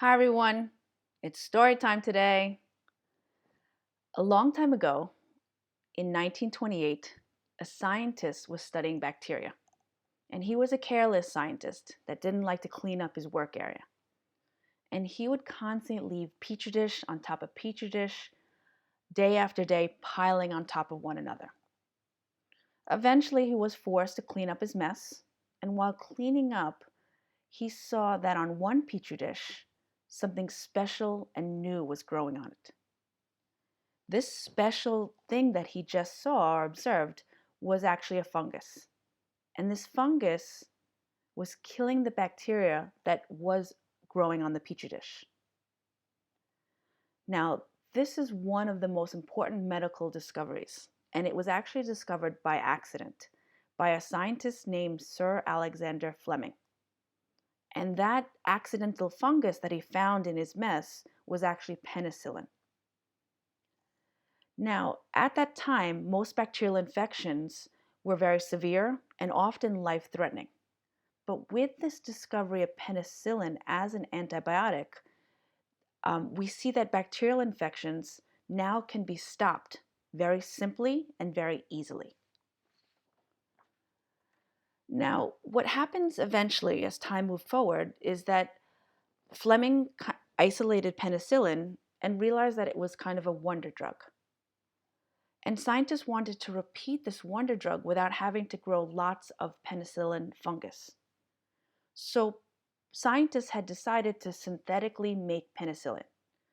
Hi everyone, it's story time today. A long time ago, in 1928, a scientist was studying bacteria. And he was a careless scientist that didn't like to clean up his work area. And he would constantly leave petri dish on top of petri dish, day after day, piling on top of one another. Eventually, he was forced to clean up his mess. And while cleaning up, he saw that on one petri dish, something special and new was growing on it. This special thing that he just saw or observed was actually a fungus. And this fungus was killing the bacteria that was growing on the petri dish. Now, this is one of the most important medical discoveries, and it was actually discovered by accident by a scientist named Sir Alexander Fleming. And that accidental fungus that he found in his mess was actually penicillin. Now, at that time, most bacterial infections were very severe and often life-threatening. But with this discovery of penicillin as an antibiotic, we see that bacterial infections now can be stopped very simply and very easily. Now, what happens eventually as time moved forward is that Fleming isolated penicillin and realized that it was kind of a wonder drug. And scientists wanted to repeat this wonder drug without having to grow lots of penicillin fungus. So scientists had decided to synthetically make penicillin.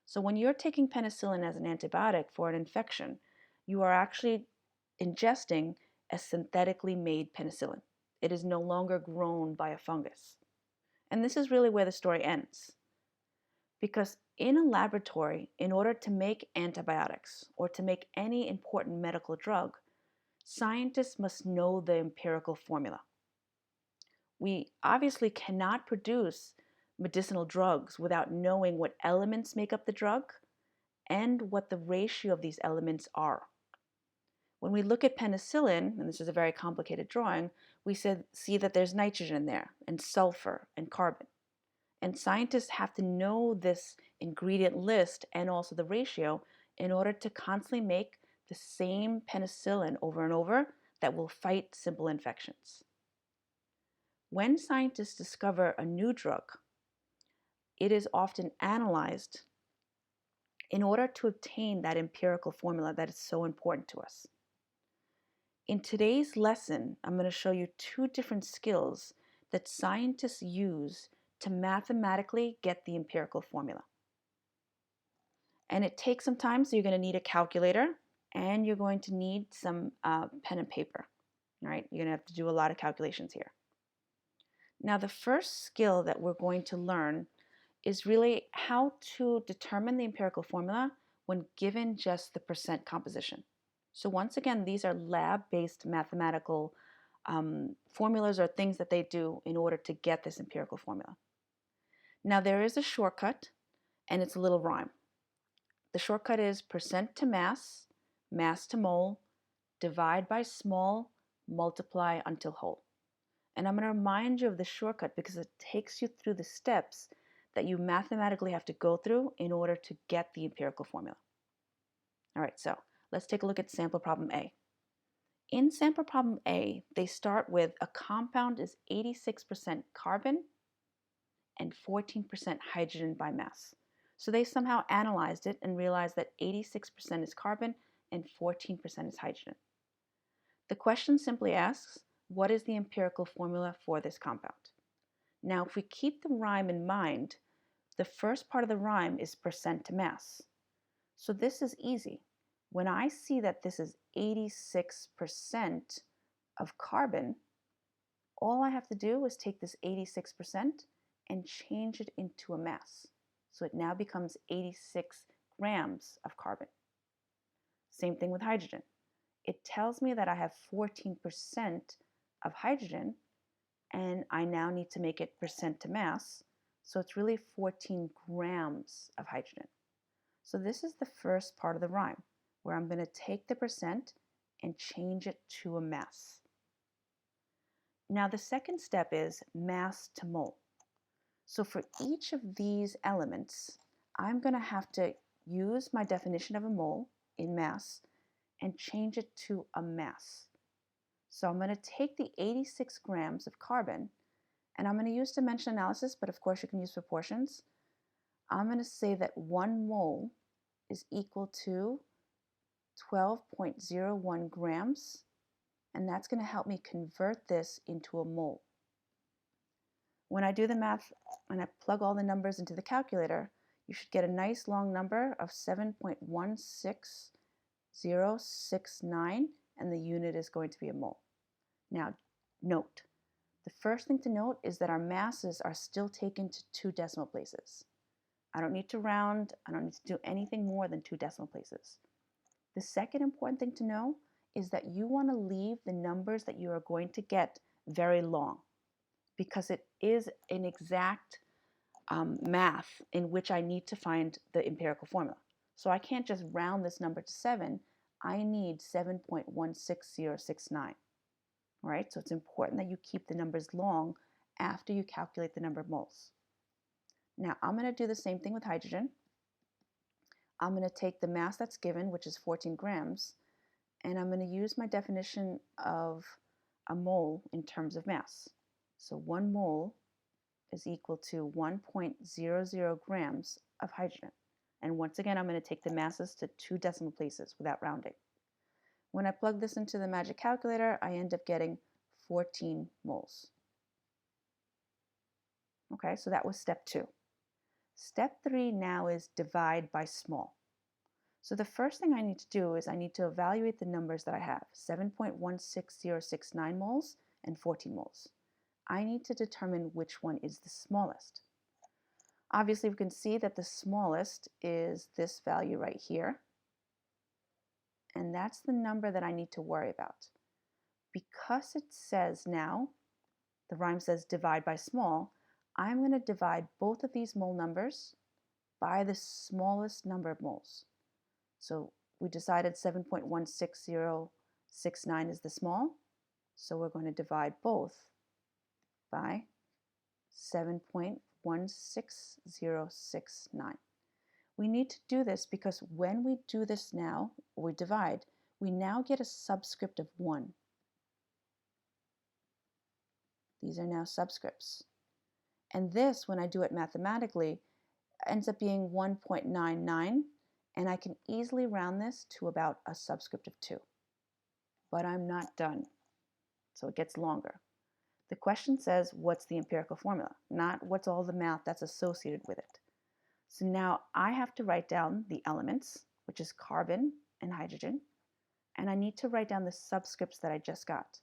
So when you're taking penicillin as an antibiotic for an infection, you are actually ingesting a synthetically made penicillin. It is no longer grown by a fungus. And this is really where the story ends. Because in a laboratory, in order to make antibiotics or to make any important medical drug, scientists must know the empirical formula. We obviously cannot produce medicinal drugs without knowing what elements make up the drug and what the ratio of these elements are. When we look at penicillin, and this is a very complicated drawing, we see that there's nitrogen there and sulfur and carbon. And scientists have to know this ingredient list and also the ratio in order to constantly make the same penicillin over and over that will fight simple infections. When scientists discover a new drug, it is often analyzed in order to obtain that empirical formula that is so important to us. In today's lesson, I'm going to show you two different skills that scientists use to mathematically get the empirical formula. And it takes some time, so you're going to need a calculator and you're going to need some pen and paper. All right, you're going to have to do a lot of calculations here. Now, the first skill that we're going to learn is really how to determine the empirical formula when given just the percent composition. So once again, these are lab-based mathematical formulas or things that they do in order to get this empirical formula. Now, there is a shortcut, and it's a little rhyme. The shortcut is percent to mass, mass to mole, divide by small, multiply until whole. And I'm going to remind you of the shortcut because it takes you through the steps that you mathematically have to go through in order to get the empirical formula. All right, so let's take a look at sample problem A. In sample problem A, they start with a compound is 86% carbon and 14% hydrogen by mass. So they somehow analyzed it and realized that 86% is carbon and 14% is hydrogen. The question simply asks, what is the empirical formula for this compound? Now, if we keep the rhyme in mind, the first part of the rhyme is percent to mass. So this is easy. When I see that this is 86% of carbon, all I have to do is take this 86% and change it into a mass. So it now becomes 86 grams of carbon. Same thing with hydrogen. It tells me that I have 14% of hydrogen, and I now need to make it percent to mass. So it's really 14 grams of hydrogen. So this is the first part of the rhyme, where I'm going to take the percent and change it to a mass. Now the second step is mass to mole. So for each of these elements, I'm going to have to use my definition of a mole in mass and change it to a mass. So I'm going to take the 86 grams of carbon, and I'm going to use dimension analysis, but of course you can use proportions. I'm going to say that 1 mole is equal to 12.01 grams, and that's going to help me convert this into a mole. When I do the math, when I plug all the numbers into the calculator, you should get a nice long number of 7.16069, and the unit is going to be a mole. Now, note, the first thing to note is that our masses are still taken to 2 decimal places. I don't need to round, I don't need to do anything more than 2 decimal places. The second important thing to know is that you want to leave the numbers that you are going to get very long, because it is an exact math in which I need to find the empirical formula. So I can't just round this number to 7. I need 7.16069. All right, so it's important that you keep the numbers long after you calculate the number of moles. Now I'm going to do the same thing with hydrogen. I'm going to take the mass that's given, which is 14 grams, and I'm going to use my definition of a mole in terms of mass. So 1 mole is equal to 1.00 grams of hydrogen. And once again, I'm going to take the masses to 2 decimal places without rounding. When I plug this into the magic calculator, I end up getting 14 moles. Okay, so that was step 2. Step 3 now is divide by small. So the first thing I need to do is I need to evaluate the numbers that I have, 7.16069 moles and 14 moles. I need to determine which one is the smallest. Obviously, we can see that the smallest is this value right here, and that's the number that I need to worry about. Because it says now, the rhyme says divide by small, I'm going to divide both of these mole numbers by the smallest number of moles. So we decided 7.16069 is the small, so we're going to divide both by 7.16069. We need to do this because when we do this now, we divide, we now get a subscript of 1. These are now subscripts. And this, when I do it mathematically, ends up being 1.99, and I can easily round this to about a subscript of 2. But I'm not done, so it gets longer. The question says, what's the empirical formula? Not what's all the math that's associated with it. So now I have to write down the elements, which is carbon and hydrogen, and I need to write down the subscripts that I just got.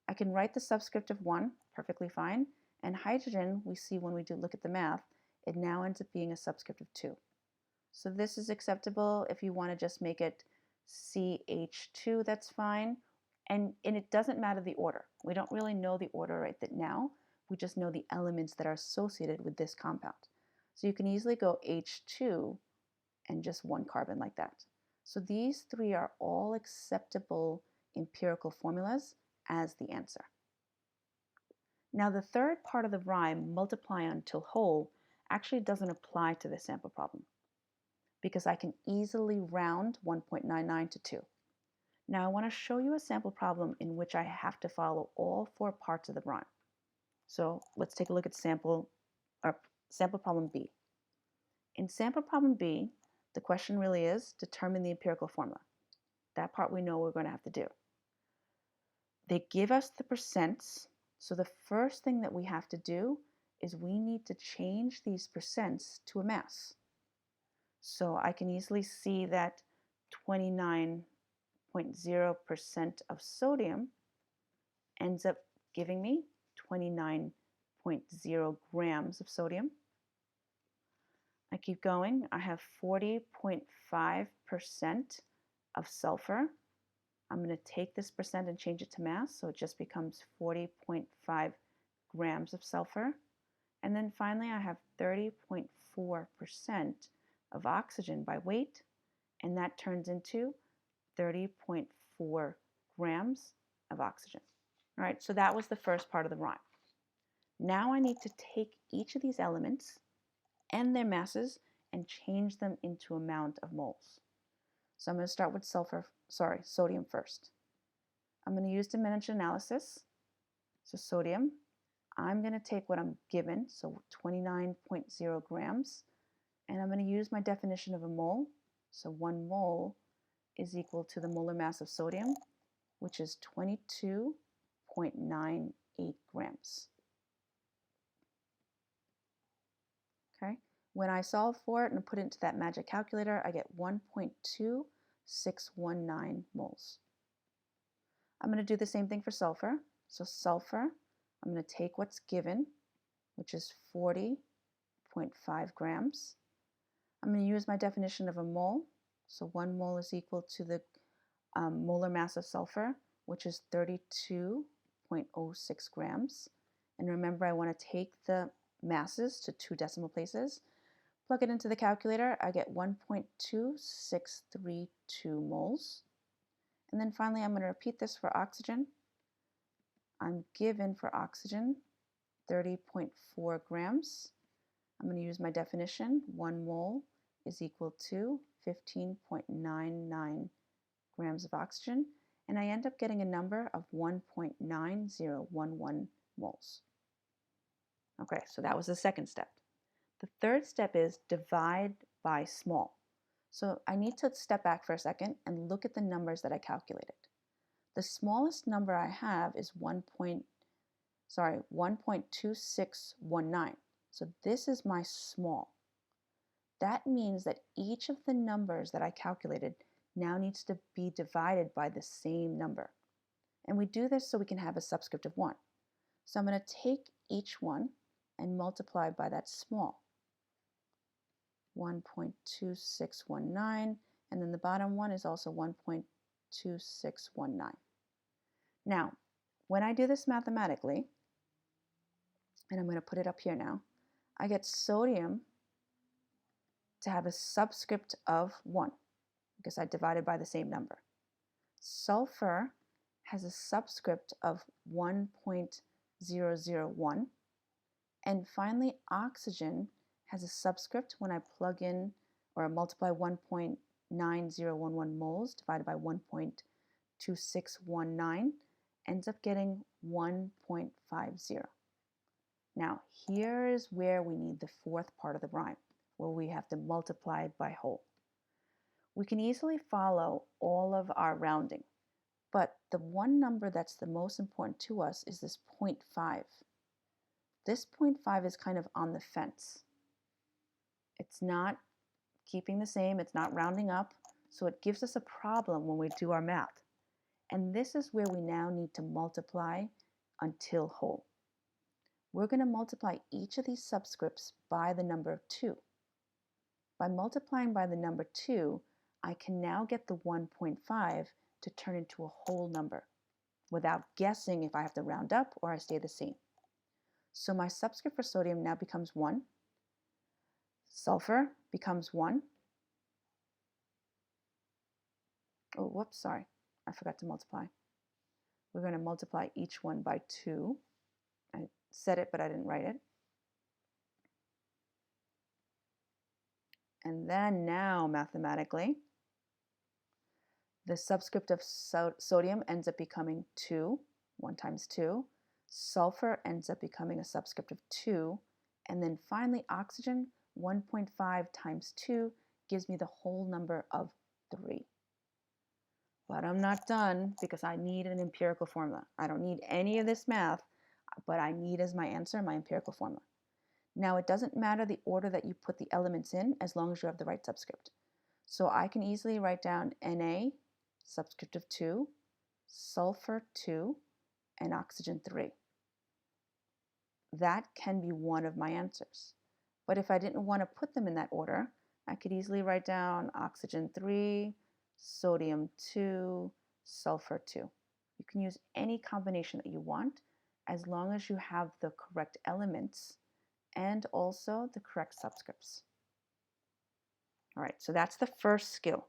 I can write the subscript of 1 perfectly fine, and hydrogen, we see when we do look at the math, it now ends up being a subscript of 2. So this is acceptable. If you want to just make it CH2, that's fine. And it doesn't matter the order. We don't really know the order right now. We just know the elements that are associated with this compound. So you can easily go H2 and just 1 carbon like that. So these 3 are all acceptable empirical formulas as the answer. Now the third part of the rhyme, multiply until whole, actually doesn't apply to the sample problem because I can easily round 1.99 to 2. Now I want to show you a sample problem in which I have to follow all 4 parts of the rhyme. So let's take a look at sample problem B. In sample problem B, the question really is determine the empirical formula. That part we know we're going to have to do. They give us the percents, so the first thing that we have to do is we need to change these percents to a mass. So I can easily see that 29.0% of sodium ends up giving me 29.0 grams of sodium. I keep going. I have 40.5% of sulfur. I'm going to take this percent and change it to mass, so it just becomes 40.5 grams of sulfur. And then finally, I have 30.4% of oxygen by weight, and that turns into 30.4 grams of oxygen. All right, so that was the first part of the rhyme. Now I need to take each of these elements and their masses and change them into amount of moles. So I'm going to start with sodium first. I'm going to use dimension analysis. So sodium, I'm going to take what I'm given, so 29.0 grams, and I'm going to use my definition of a mole. So 1 mole is equal to the molar mass of sodium, which is 22.98 grams. Okay. When I solve for it and put it into that magic calculator, I get 1.2619 moles. I'm going to do the same thing for sulfur. So sulfur, I'm going to take what's given, which is 40.5 grams. I'm going to use my definition of a mole. So 1 mole is equal to the molar mass of sulfur, which is 32.06 grams. And remember, I want to take the masses to 2 decimal places. Plug it into the calculator, I get 1.2632 moles. And then finally, I'm going to repeat this for oxygen. I'm given for oxygen 30.4 grams. I'm going to use my definition. 1 mole is equal to 15.99 grams of oxygen. And I end up getting a number of 1.9011 moles. Okay, so that was the second step. The third step is divide by small. So I need to step back for a second and look at the numbers that I calculated. The smallest number I have is 1.2619. So this is my small. That means that each of the numbers that I calculated now needs to be divided by the same number. And we do this so we can have a subscript of 1. So I'm going to take each one and multiply by that small. 1.2619, and then the bottom one is also 1.2619. Now, when I do this mathematically, and I'm going to put it up here now, I get sodium to have a subscript of 1, because I divided by the same number. Sulfur has a subscript of 1.001, and finally oxygen has a subscript when I plug in or multiply 1.9011 moles divided by 1.2619, ends up getting 1.50. Now here is where we need the fourth part of the rhyme, where we have to multiply by whole. We can easily follow all of our rounding, but the one number that's the most important to us is this 0.5. This 0.5 is kind of on the fence. It's not keeping the same, it's not rounding up, so it gives us a problem when we do our math. And this is where we now need to multiply until whole. We're going to multiply each of these subscripts by the number of 2. By multiplying by the number 2, I can now get the 1.5 to turn into a whole number without guessing if I have to round up or I stay the same. So my subscript for sodium now becomes 1. Sulfur becomes 1. Oh, whoops, sorry. I forgot to multiply. We're going to multiply each one by 2. I said it, but I didn't write it. And then now, mathematically, the subscript of sodium ends up becoming 2. 1 times 2. Sulfur ends up becoming a subscript of 2. And then finally, oxygen, 1.5 times 2 gives me the whole number of 3. But I'm not done because I need an empirical formula. I don't need any of this math, but I need as my answer my empirical formula. Now it doesn't matter the order that you put the elements in as long as you have the right subscript. So I can easily write down Na, subscript of 2, sulfur 2, and oxygen 3. That can be one of my answers. But if I didn't want to put them in that order, I could easily write down oxygen 3, sodium 2, sulfur 2. You can use any combination that you want as long as you have the correct elements and also the correct subscripts. All right, so that's the first skill.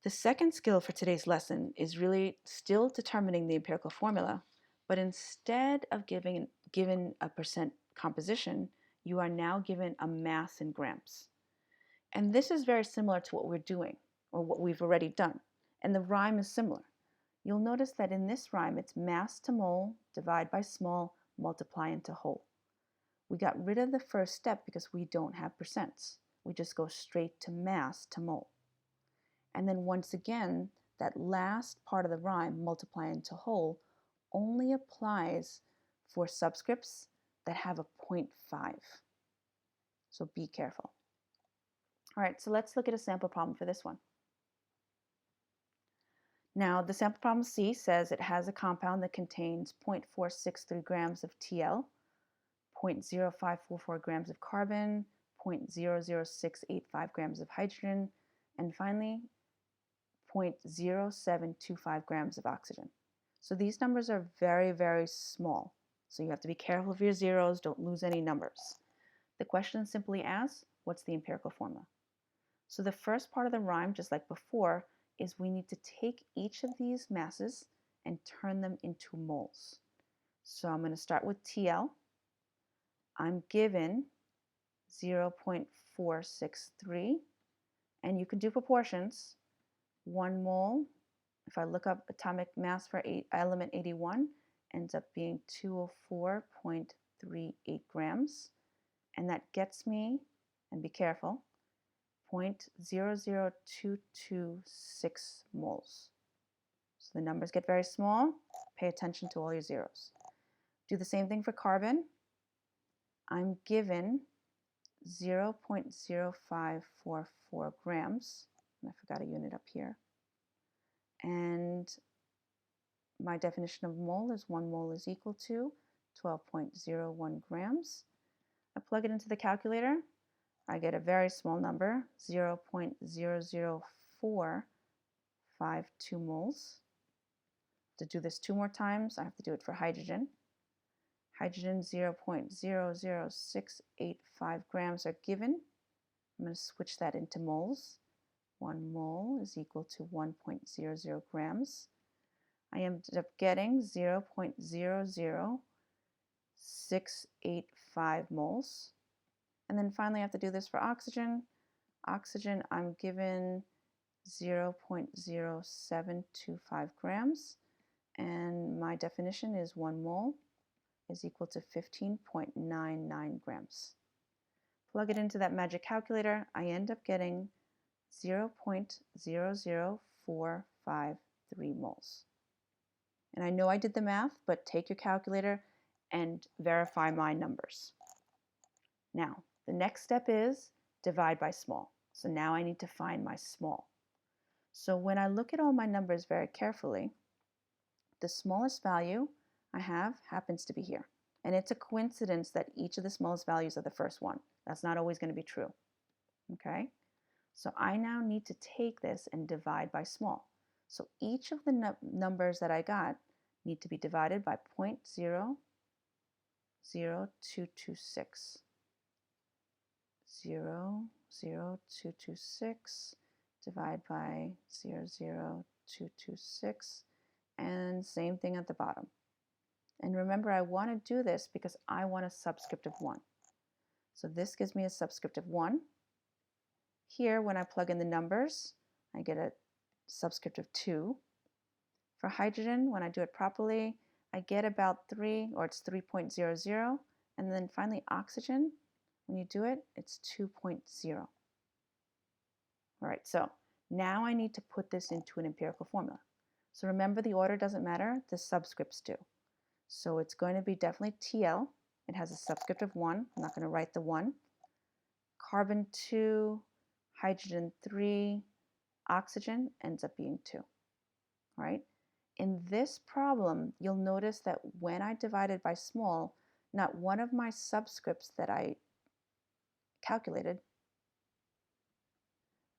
The second skill for today's lesson is really still determining the empirical formula, But instead of given a percent composition, you are now given a mass in grams. And this is very similar to what we're doing, or what we've already done. And the rhyme is similar. You'll notice that in this rhyme, it's mass to mole, divide by small, multiply into whole. We got rid of the first step because we don't have percents. We just go straight to mass to mole. And then once again, that last part of the rhyme, multiply into whole, only applies for subscripts that have a 0.5. So be careful. All right, so let's look at a sample problem for this one. Now, the sample problem C says it has a compound that contains 0.463 grams of TL, 0.0544 grams of carbon, 0.00685 grams of hydrogen, and finally 0.0725 grams of oxygen. So these numbers are very, very small. So you have to be careful of your zeros, don't lose any numbers. The question simply asks, what's the empirical formula? So the first part of the rhyme, just like before, is we need to take each of these masses and turn them into moles. So I'm going to start with TL. I'm given 0.463, and you can do proportions. 1 mole, if I look up atomic mass for element 81, ends up being 204.38 grams, and that gets me, and be careful, 0.00226 moles. So the numbers get very small. Pay attention to all your zeros. Do the same thing for carbon. I'm given 0.0544 grams, and I forgot a unit up here. And my definition of mole is 1 mole is equal to 12.01 grams. I plug it into the calculator. I get a very small number, 0.00452 moles. To do this 2 more times, I have to do it for hydrogen. Hydrogen, 0.00685 grams are given. I'm going to switch that into moles. 1 mole is equal to 1.00 grams. I ended up getting 0.00685 moles. And then finally I have to do this for oxygen. Oxygen, I'm given 0.0725 grams. And my definition is 1 mole is equal to 15.99 grams. Plug it into that magic calculator, I end up getting 0.00453 moles. And I know I did the math, but take your calculator and verify my numbers. Now, the next step is divide by small. So now I need to find my small. So when I look at all my numbers very carefully, the smallest value I have happens to be here. And it's a coincidence that each of the smallest values are the first one. That's not always going to be true. Okay? So I now need to take this and divide by small. So each of the numbers that I got need to be divided by 0.00226. 0.00226 divide by 0.00226, and same thing at the bottom. And remember, I want to do this because I want a subscript of 1. So this gives me a subscript of 1. Here, when I plug in the numbers, I get a subscript of 2. For hydrogen, when I do it properly, I get about 3, or it's 3.00. And then finally, oxygen, when you do it, it's 2.0. All right, so now I need to put this into an empirical formula. So remember, the order doesn't matter, the subscripts do. So it's going to be definitely TL. It has a subscript of 1. I'm not going to write the 1. Carbon 2, hydrogen 3, oxygen ends up being 2. All right? In this problem, you'll notice that when I divided by small, not one of my subscripts that I calculated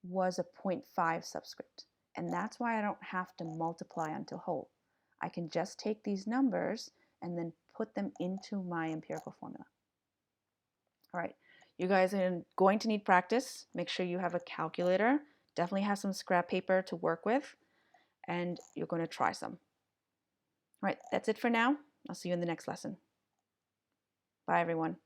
was a 0.5 subscript. And that's why I don't have to multiply until whole. I can just take these numbers and then put them into my empirical formula. All right, you guys are going to need practice. Make sure you have a calculator. Definitely have some scrap paper to work with, and you're going to try some. All right, that's it for now. I'll see you in the next lesson. Bye, everyone.